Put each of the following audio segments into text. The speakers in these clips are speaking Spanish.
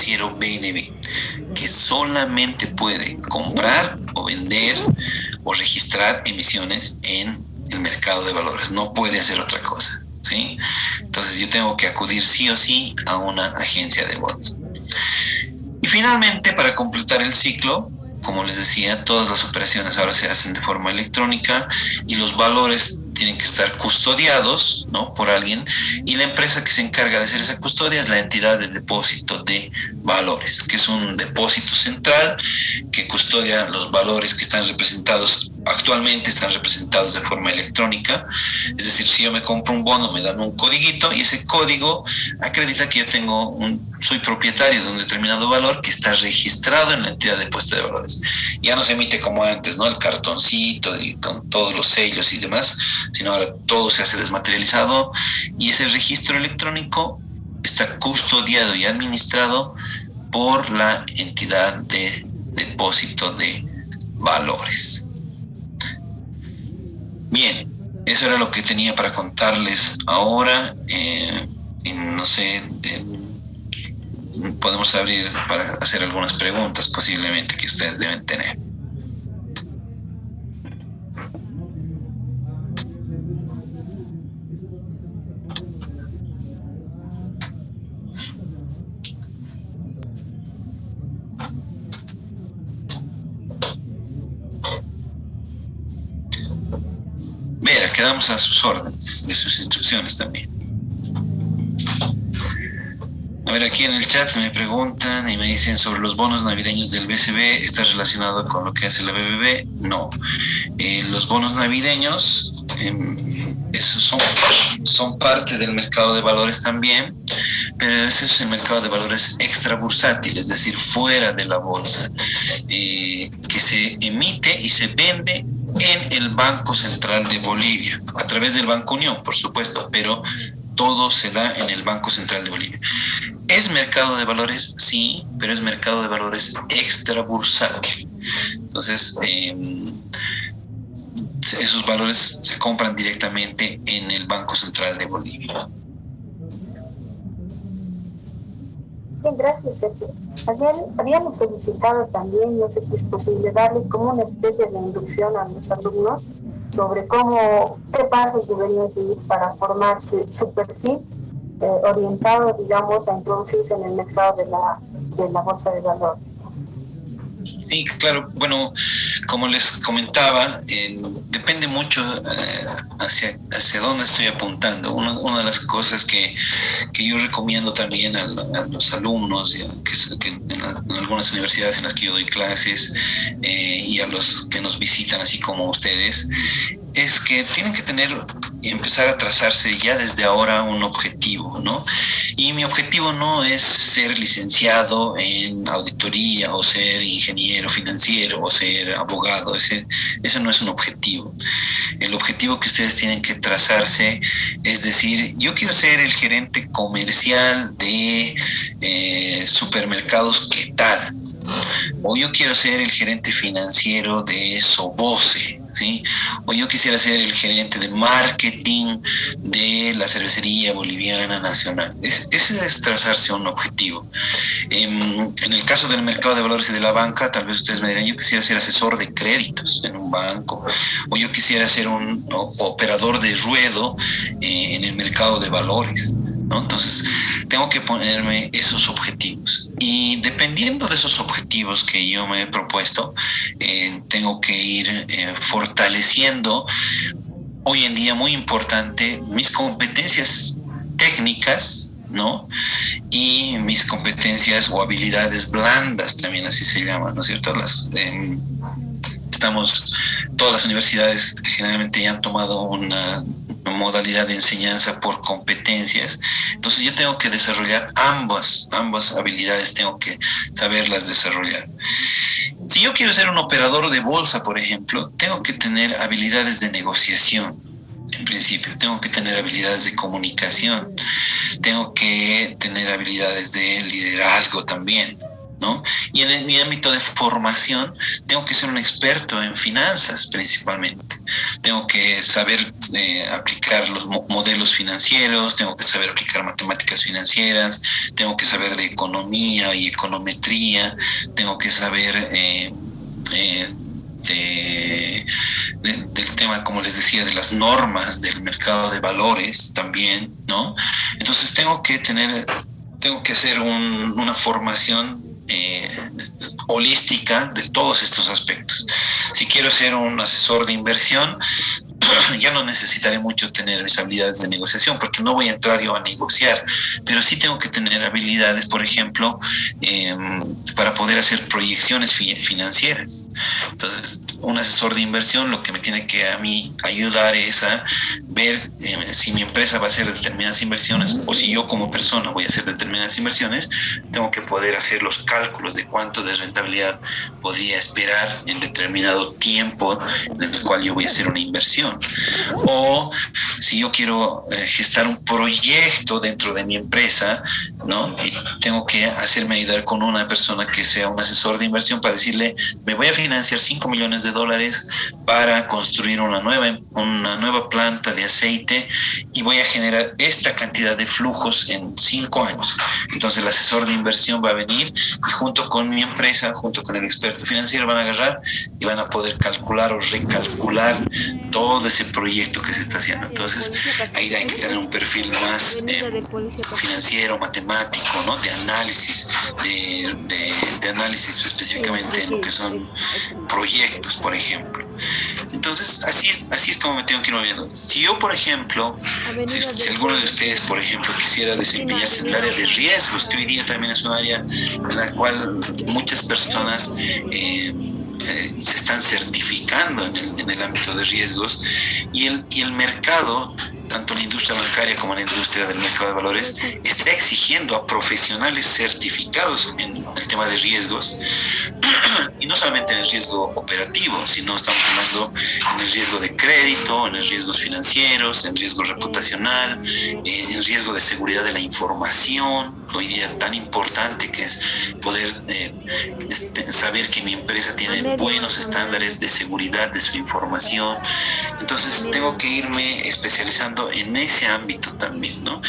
financiero BNB, que solamente puede comprar o vender o registrar emisiones en el mercado de valores. No puede hacer otra cosa, ¿sí? Entonces yo tengo que acudir sí o sí a una agencia de bolsa. Y finalmente, para completar el ciclo, como les decía, todas las operaciones ahora se hacen de forma electrónica y los valores tienen que estar custodiados, ¿no?, por alguien, y la empresa que se encarga de hacer esa custodia es la entidad de depósito de valores, que es un depósito central que custodia los valores que están representados actualmente, están representados de forma electrónica. Es decir, si yo me compro un bono, me dan un codiguito y ese código acredita que yo soy propietario de un determinado valor que está registrado en la entidad de depósito de valores. Ya no se emite como antes, ¿no?, el cartoncito y con todos los sellos y demás, sino ahora todo se hace desmaterializado y ese registro electrónico está custodiado y administrado por la entidad de depósito de valores. Bien, eso era lo que tenía para contarles ahora. No sé, podemos abrir para hacer algunas preguntas posiblemente que ustedes deben tener. Mira, quedamos a sus órdenes, de sus instrucciones también. A ver, aquí en el chat me preguntan y me dicen sobre los bonos navideños del BCB, ¿está relacionado con lo que hace la BBB? No. Los bonos navideños son parte del mercado de valores también, pero ese es el mercado de valores extra bursátil, es decir, fuera de la bolsa, que se emite y se vende en el Banco Central de Bolivia, a través del Banco Unión, por supuesto, pero todo se da en el Banco Central de Bolivia. ¿Es mercado de valores? Sí, pero es mercado de valores extra bursátil. Entonces, esos valores se compran directamente en el Banco Central de Bolivia. Bien, gracias, Sergio. Habíamos solicitado también, no sé si es posible, darles como una especie de inducción a los alumnos sobre qué pasos deberían seguir para formarse su perfil orientado, digamos, a introducirse en el mercado de la bolsa de valores. Sí, claro. Bueno, como les comentaba, depende mucho hacia dónde estoy apuntando. Una de las cosas que yo recomiendo también a los alumnos, que en algunas universidades en las que yo doy clases, y a los que nos visitan, así como ustedes, es que tienen que empezar a trazarse ya desde ahora un objetivo, ¿no? Y mi objetivo no es ser licenciado en auditoría o ser ingeniero financiero o ser abogado. Ese no es un objetivo. El objetivo que ustedes tienen que trazarse es decir, yo quiero ser el gerente comercial de supermercados, ¿qué tal? O yo quiero ser el gerente financiero de Soboce, ¿sí? O yo quisiera ser el gerente de marketing de la cervecería boliviana nacional. Ese es trazarse un objetivo. En el caso del mercado de valores y de la banca, tal vez ustedes me dirán, yo quisiera ser asesor de créditos en un banco, o yo quisiera ser un operador de ruedo en el mercado de valores, ¿no? Entonces, tengo que ponerme esos objetivos. Y dependiendo de esos objetivos que yo me he propuesto, tengo que ir fortaleciendo, hoy en día muy importante, mis competencias técnicas, ¿no? Y mis competencias o habilidades blandas, también así se llaman, ¿no es cierto? Todas las universidades generalmente ya han tomado una modalidad de enseñanza por competencias. Entonces yo tengo que desarrollar ambas habilidades, tengo que saberlas desarrollar. Si yo quiero ser un operador de bolsa, por ejemplo, tengo que tener habilidades de negociación. En principio, tengo que tener habilidades de comunicación, tengo que tener habilidades de liderazgo también, ¿no? Y en mi ámbito de formación, tengo que ser un experto en finanzas principalmente. Tengo que saber aplicar los modelos financieros, tengo que saber aplicar matemáticas financieras, tengo que saber de economía y econometría, tengo que saber del tema, como les decía, de las normas del mercado de valores también, ¿no? Entonces tengo que hacer una formación holística de todos estos aspectos. Si quiero ser un asesor de inversión, ya no necesitaré mucho tener mis habilidades de negociación porque no voy a entrar yo a negociar, pero sí tengo que tener habilidades, por ejemplo, para poder hacer proyecciones financieras. Entonces, un asesor de inversión lo que me tiene que a mí ayudar es a ver si mi empresa va a hacer determinadas inversiones o si yo como persona voy a hacer determinadas inversiones, tengo que poder hacer los cálculos de cuánto de rentabilidad podría esperar en determinado tiempo en el cual yo voy a hacer una inversión. O si yo quiero gestar un proyecto dentro de mi empresa, ¿no? Y tengo que hacerme ayudar con una persona que sea un asesor de inversión para decirle, me voy a financiar $5 millones para construir una nueva planta de aceite y voy a generar esta cantidad de flujos en 5 años. Entonces el asesor de inversión va a venir y junto con mi empresa, junto con el experto financiero, van a agarrar y van a poder calcular o recalcular todo ese proyecto que se está haciendo. Entonces ahí hay que tener un perfil más financiero, matemático, ¿no? De análisis, de análisis específicamente en lo que son proyectos, por ejemplo. Entonces así es como me tengo que ir moviendo. Si yo, por ejemplo, si alguno de ustedes, por ejemplo, quisiera desempeñarse en el área de riesgos, que hoy día también es un área en la cual muchas personas se están certificando en el ámbito de riesgos y el mercado, tanto en la industria bancaria como en la industria del mercado de valores, está exigiendo a profesionales certificados en el tema de riesgos, y no solamente en el riesgo operativo, sino estamos hablando en el riesgo de crédito, en el riesgos financieros, en riesgo reputacional, en riesgo de seguridad de la información, hoy día tan importante que es poder saber que mi empresa tiene buenos estándares de seguridad de su información. Entonces tengo que irme especializando en ese ámbito también, ¿no?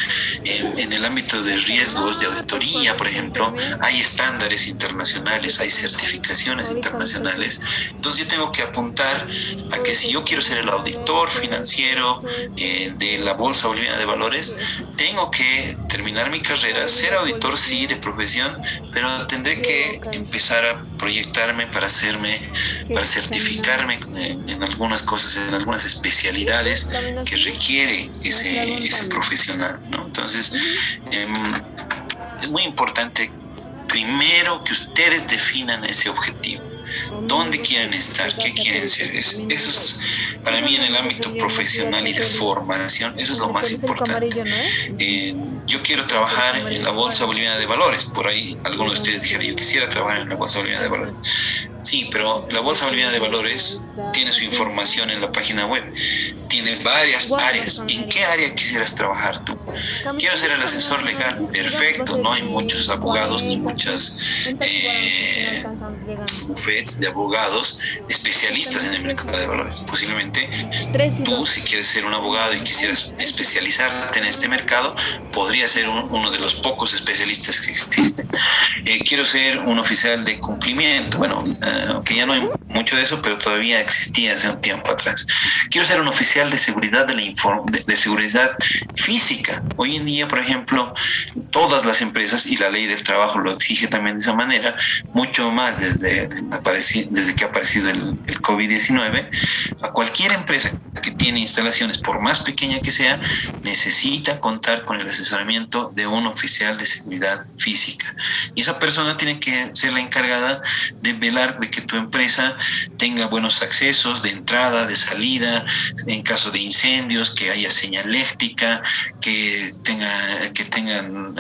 En el ámbito de riesgos, de auditoría, por ejemplo, hay estándares internacionales, hay certificaciones internacionales. Entonces yo tengo que apuntar a que si yo quiero ser el auditor financiero de la Bolsa Boliviana de Valores, tengo que terminar mi carrera, ser auditor sí de profesión, pero tendré que empezar a proyectarme para certificarme en algunas cosas, en algunas especialidades que requiere ese profesional, ¿no? Entonces es muy importante primero que ustedes definan ese objetivo. ¿Dónde quieren estar? ¿Qué quieren ser? Eso es, para mí, en el ámbito profesional y de formación, eso es lo más importante. Yo quiero trabajar en la Bolsa Boliviana de Valores. Por ahí algunos de ustedes dijeron, yo quisiera trabajar en la Bolsa Boliviana de Valores. Sí, pero la Bolsa Boliviana de Valores tiene su información en la página web. Tiene varias áreas. ¿En qué área quisieras trabajar tú? Quiero ser el asesor legal. Perfecto. No hay muchos abogados ni muchas bufetes de abogados especialistas en el mercado de valores. Posiblemente tú, si quieres ser un abogado y quisieras especializarte en este mercado, podría ser uno de los pocos especialistas que existen. Quiero ser un oficial de cumplimiento. Bueno, aunque ya no hay mucho de eso, pero todavía existía hace un tiempo atrás. Quiero ser un oficial de seguridad de seguridad física. Hoy en día, por ejemplo, todas las empresas, y la ley del trabajo lo exige también de esa manera, mucho más desde que ha aparecido el COVID-19, a cualquier empresa que tiene instalaciones, por más pequeña que sea, necesita contar con el asesoramiento de un oficial de seguridad física. Y esa persona tiene que ser la encargada de velar de que tu empresa tenga buenos accesos de entrada, de salida, en caso de incendios, que haya señaléctica, que tengan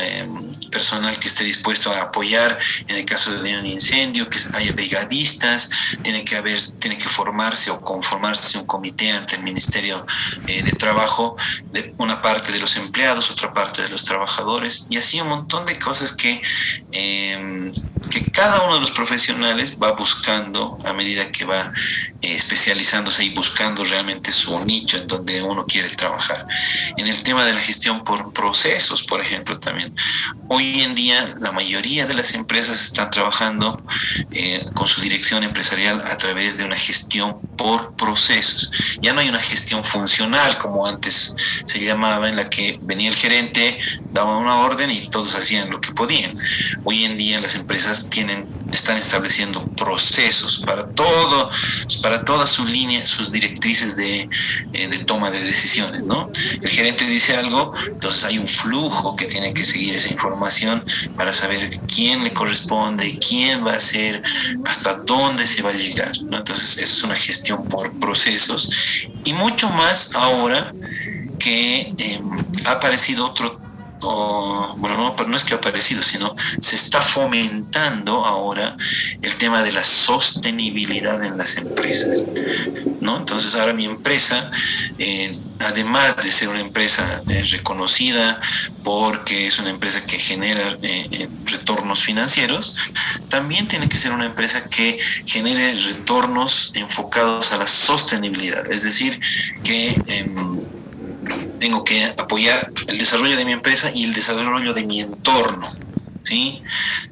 personal que esté dispuesto a apoyar en el caso de un incendio, que haya brigadistas, tiene que formarse o conformarse un comité ante el Ministerio de Trabajo, de una parte de los empleados, otra parte de los trabajadores, y así un montón de cosas que cada uno de los profesionales va buscando, a medida que va especializándose y buscando realmente su nicho en donde uno quiere trabajar. En el tema de la gestión por procesos, por ejemplo, también. Hoy en día la mayoría de las empresas están trabajando con su dirección empresarial a través de una gestión por procesos. Ya no hay una gestión funcional como antes se llamaba, en la que venía el gerente, daba una orden y todos hacían lo que podían. Hoy en día las empresas están estableciendo procesos para toda su línea, sus directrices de toma de decisiones, ¿no? El gerente dice algo, entonces hay un flujo que tiene que seguir esa información para saber quién le corresponde, quién va a hacer, hasta dónde se va a llegar, ¿no? Entonces esa es una gestión por procesos, y mucho más ahora que ha aparecido otro, bueno, no es que ha aparecido, sino se está fomentando ahora el tema de la sostenibilidad en las empresas, ¿no? Entonces ahora mi empresa, además de ser una empresa reconocida porque es una empresa que genera retornos financieros, también tiene que ser una empresa que genere retornos enfocados a la sostenibilidad, es decir, que tengo que apoyar el desarrollo de mi empresa y el desarrollo de mi entorno, ¿sí?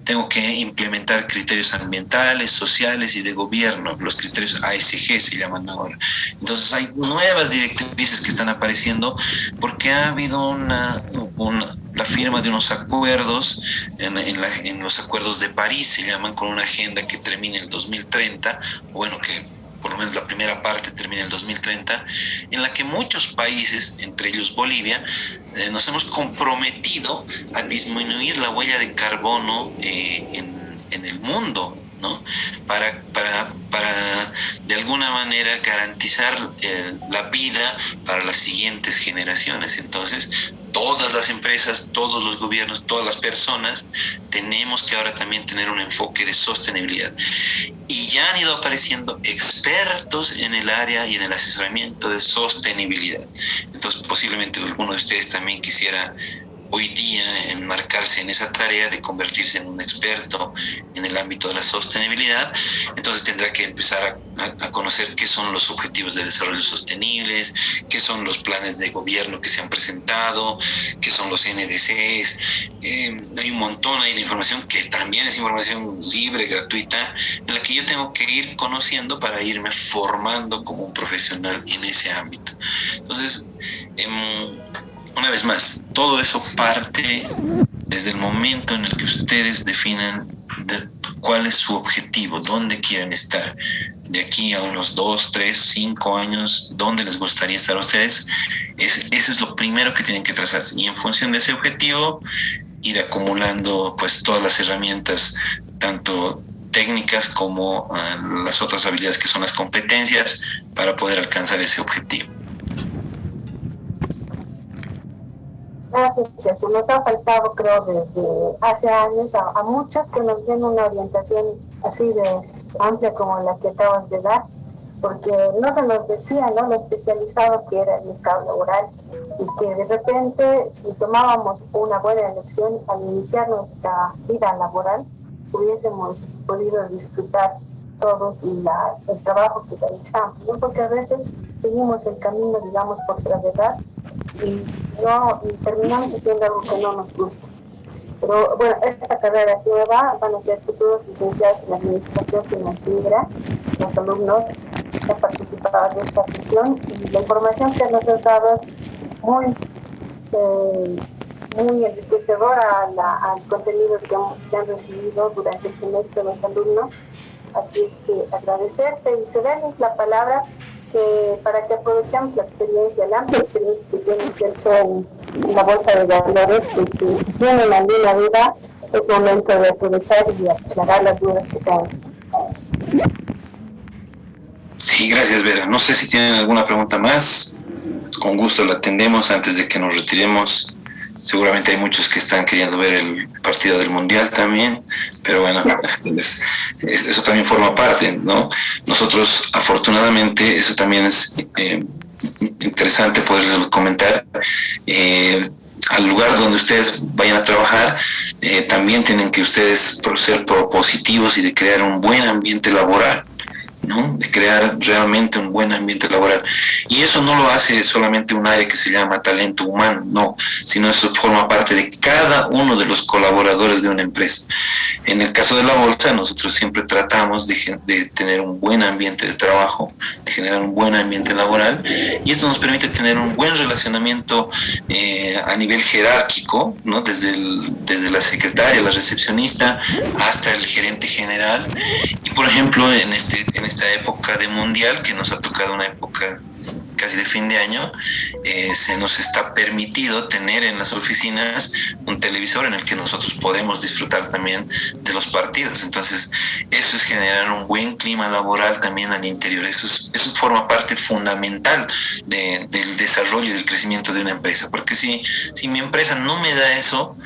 Tengo que implementar criterios ambientales, sociales y de gobierno, los criterios ASG se llaman ahora. Entonces hay nuevas directrices que están apareciendo porque ha habido la firma de unos acuerdos, en los acuerdos de París se llaman, con una agenda que termina el 2030, bueno, que por lo menos la primera parte termina en el 2030, en la que muchos países, entre ellos Bolivia, nos hemos comprometido a disminuir la huella de carbono en el mundo, ¿no? Para de alguna manera garantizar la vida para las siguientes generaciones. Entonces, todas las empresas, todos los gobiernos, todas las personas, tenemos que ahora también tener un enfoque de sostenibilidad. Y ya han ido apareciendo expertos en el área y en el asesoramiento de sostenibilidad. Entonces, posiblemente alguno de ustedes también quisiera hoy día enmarcarse en esa tarea de convertirse en un experto en el ámbito de la sostenibilidad. Entonces tendrá que empezar a conocer qué son los objetivos de desarrollo sostenibles, qué son los planes de gobierno que se han presentado, qué son los NDCs. Hay un montón ahí de información que también es información libre, gratuita, en la que yo tengo que ir conociendo para irme formando como un profesional en ese ámbito. Entonces, una vez más, todo eso parte desde el momento en el que ustedes definan cuál es su objetivo, dónde quieren estar. De aquí a unos 2, 3, 5 años, ¿dónde les gustaría estar a ustedes? Eso es lo primero que tienen que trazarse. Y en función de ese objetivo, ir acumulando pues todas las herramientas, tanto técnicas como las otras habilidades que son las competencias, para poder alcanzar ese objetivo. Gracias, nos ha faltado, creo, desde hace años a muchos que nos den una orientación así de amplia como la que acabas de dar, porque no se nos decía, ¿no?, lo especializado que era el mercado laboral, y que de repente, si tomábamos una buena elección al iniciar nuestra vida laboral, hubiésemos podido disfrutar todos el trabajo que realizamos, ¿no? Porque a veces seguimos el camino, digamos, por gravedad y terminamos haciendo algo que no nos gusta. Pero bueno, esta carrera es nueva, van a ser futuros licenciados en Administración Financiera. Los alumnos que han participado de esta sesión, y la información que nos has dado es muy enriquecedora al contenido que han recibido durante el semestre los alumnos. Así es que agradecerte y cederles la palabra para que aprovechemos la experiencia, la amplia experiencia que tiene Celso en la Bolsa de Valores, y que si tienen alguna duda, es momento de aprovechar y aclarar las dudas que tengan. Sí, gracias, Vera. No sé si tienen alguna pregunta más. Con gusto la atendemos antes de que nos retiremos. Seguramente hay muchos que están queriendo ver el partido del Mundial también, pero bueno, eso también forma parte, ¿no? Nosotros, afortunadamente, eso también es interesante poderles comentar. al lugar donde ustedes vayan a trabajar, también tienen que ustedes ser propositivos y de crear un buen ambiente laboral, ¿no? De crear realmente un buen ambiente laboral. Y eso no lo hace solamente un área que se llama talento humano, no, sino eso forma parte de cada uno de los colaboradores de una empresa. En el caso de la bolsa, nosotros siempre tratamos de tener un buen ambiente de trabajo, de generar un buen ambiente laboral, y esto nos permite tener un buen relacionamiento a nivel jerárquico, ¿no? Desde la secretaria, la recepcionista, hasta el gerente general. Y por ejemplo, en esta época de mundial, que nos ha tocado una época casi de fin de año, se nos está permitido tener en las oficinas un televisor en el que nosotros podemos disfrutar también de los partidos. Entonces, eso es generar un buen clima laboral también al interior. Eso forma parte fundamental del desarrollo y del crecimiento de una empresa. Porque si mi empresa no me da eso,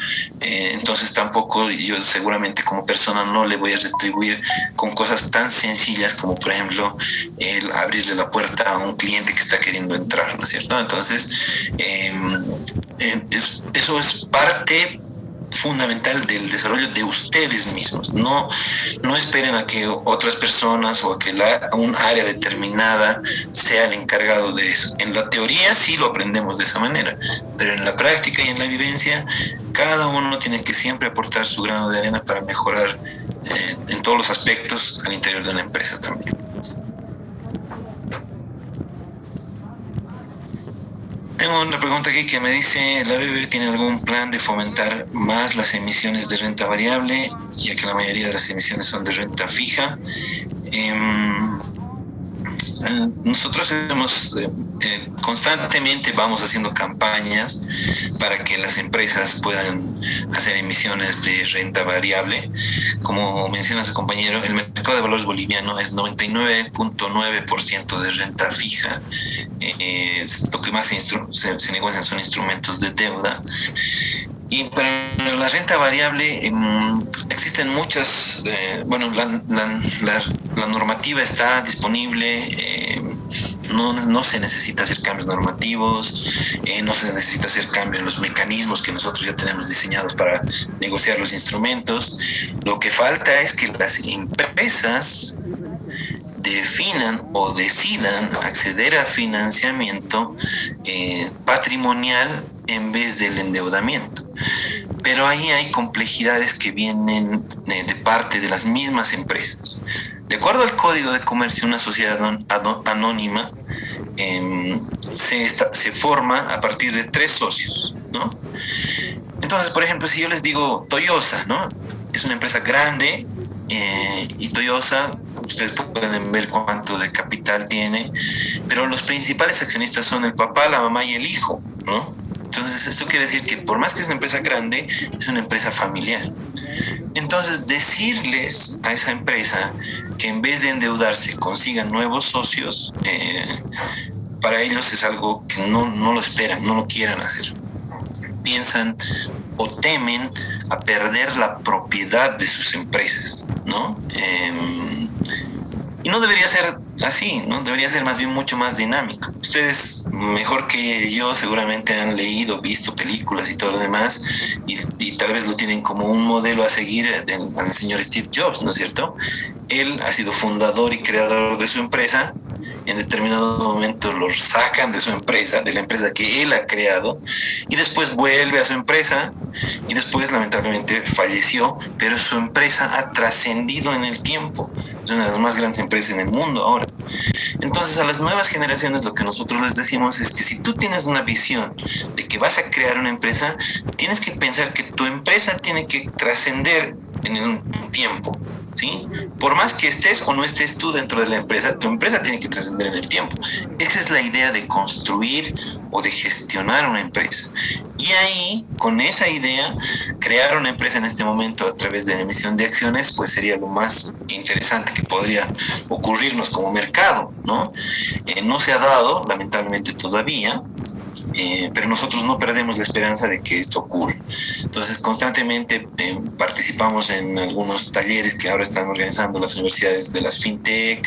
entonces tampoco yo seguramente como persona no le voy a retribuir con cosas tan sencillas como, por ejemplo, el abrirle la puerta a un cliente que está queriendo entrar, ¿no es cierto? Entonces, eso es parte fundamental del desarrollo de ustedes mismos. No esperen a que otras personas o a que un área determinada sea el encargado de eso. En la teoría sí lo aprendemos de esa manera, pero en la práctica y en la vivencia, cada uno tiene que siempre aportar su grano de arena para mejorar en todos los aspectos al interior de una empresa también. Tengo una pregunta aquí que me dice, ¿la BBV tiene algún plan de fomentar más las emisiones de renta variable, ya que la mayoría de las emisiones son de renta fija? Nosotros constantemente vamos haciendo campañas para que las empresas puedan hacer emisiones de renta variable. Como menciona su compañero, el mercado de valores boliviano es 99.9% de renta fija. Lo que más se negocian son instrumentos de deuda. Y para la renta variable existen muchas, la normativa está disponible, no se necesita hacer cambios normativos, no se necesita hacer cambios en los mecanismos que nosotros ya tenemos diseñados para negociar los instrumentos. Lo que falta es que las empresas definan o decidan acceder a financiamiento patrimonial en vez del endeudamiento. Pero ahí hay complejidades que vienen de parte de las mismas empresas. De acuerdo al Código de Comercio, una sociedad anónima se forma a partir de 3 socios, ¿no? Entonces, por ejemplo, si yo les digo Toyosa, ¿no? Es una empresa grande y Toyosa, ustedes pueden ver cuánto de capital tiene, pero los principales accionistas son el papá, la mamá y el hijo, ¿no? Entonces, esto quiere decir que por más que es una empresa grande, es una empresa familiar. Entonces, decirles a esa empresa que en vez de endeudarse consigan nuevos socios, para ellos es algo que no lo esperan, no lo quieran hacer. Piensan o temen a perder la propiedad de sus empresas, ¿no? Y no debería ser así, ¿no? Debería ser más bien mucho más dinámico. Ustedes, mejor que yo, seguramente han leído, visto películas y todo lo demás, y tal vez lo tienen como un modelo a seguir al señor Steve Jobs, ¿no es cierto? Él ha sido fundador y creador de su empresa. En determinado momento lo sacan de su empresa, de la empresa que él ha creado, y después vuelve a su empresa, y después lamentablemente falleció, pero su empresa ha trascendido en el tiempo. Es una de las más grandes empresas en el mundo ahora. Entonces, a las nuevas generaciones lo que nosotros les decimos es que si tú tienes una visión de que vas a crear una empresa, tienes que pensar que tu empresa tiene que trascender en el tiempo, ¿sí? Por más que estés o no estés tú dentro de la empresa, tu empresa tiene que trascender en el tiempo. Esa es la idea de construir o de gestionar una empresa. Y ahí, con esa idea, crear una empresa en este momento a través de la emisión de acciones, pues sería lo más interesante que podría ocurrirnos como mercado, ¿no? No se ha dado, lamentablemente todavía, pero nosotros no perdemos la esperanza de que esto ocurra. Entonces, constantemente participamos en algunos talleres que ahora están organizando las universidades de las FinTech.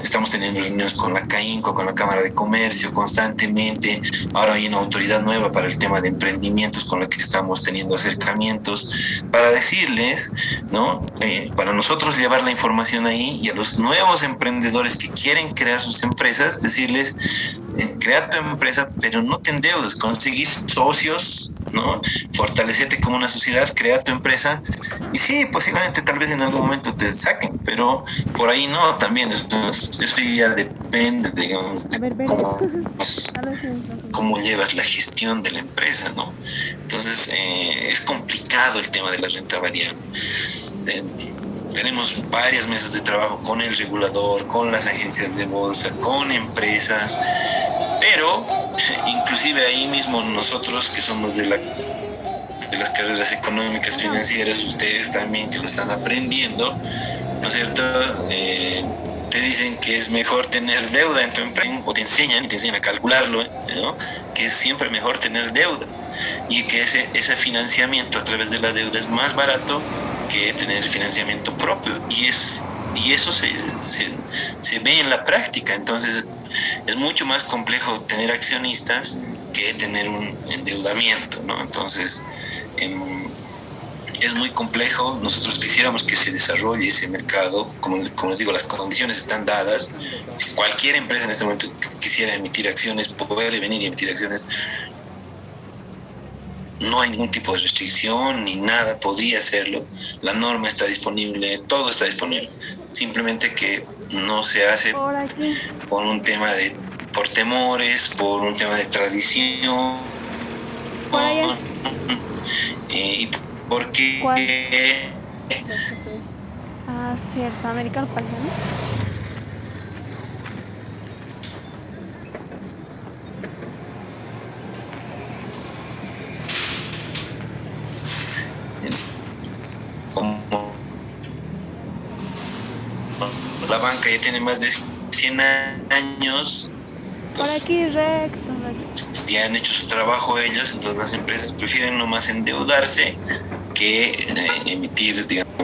Estamos teniendo reuniones con la CAINCO, con la Cámara de Comercio, constantemente. Ahora hay una autoridad nueva para el tema de emprendimientos con la que estamos teniendo acercamientos para decirles, ¿no? Para nosotros llevar la información ahí y a los nuevos emprendedores que quieren crear sus empresas, decirles, crea tu empresa, pero no te endeudes, conseguís socios, ¿no? Fortalecete como una sociedad, crea tu empresa y sí, posiblemente tal vez en algún momento te saquen, pero por ahí no, también eso ya depende, digamos, de cómo llevas la gestión de la empresa, ¿no? Entonces es complicado el tema de la renta variable. Tenemos varias mesas de trabajo con el regulador, con las agencias de bolsa, con empresas, pero inclusive ahí mismo nosotros que somos de las carreras económicas, financieras, ustedes también que lo están aprendiendo, ¿no es cierto? Te dicen que es mejor tener deuda en tu empresa, o te enseñan a calcularlo, ¿no? Que es siempre mejor tener deuda y que ese financiamiento a través de la deuda es más barato que tener financiamiento propio, y eso se ve en la práctica. Entonces es mucho más complejo tener accionistas que tener un endeudamiento, ¿no? Entonces es muy complejo. Nosotros quisiéramos que se desarrolle ese mercado, como les digo, las condiciones están dadas. Si cualquier empresa en este momento quisiera emitir acciones, puede venir y emitir acciones. No hay ningún tipo de restricción ni nada, podría hacerlo. La norma está disponible, todo está disponible. Simplemente que no se hace por un tema por temores, por un tema de tradición. Y porque... ¿Cuál? Cierto, American Pie, ¿no? Como la banca ya tiene más de 100 años, Por aquí, recto. ya han hecho su trabajo ellos, entonces las empresas prefieren nomás endeudarse que emitir, digamos,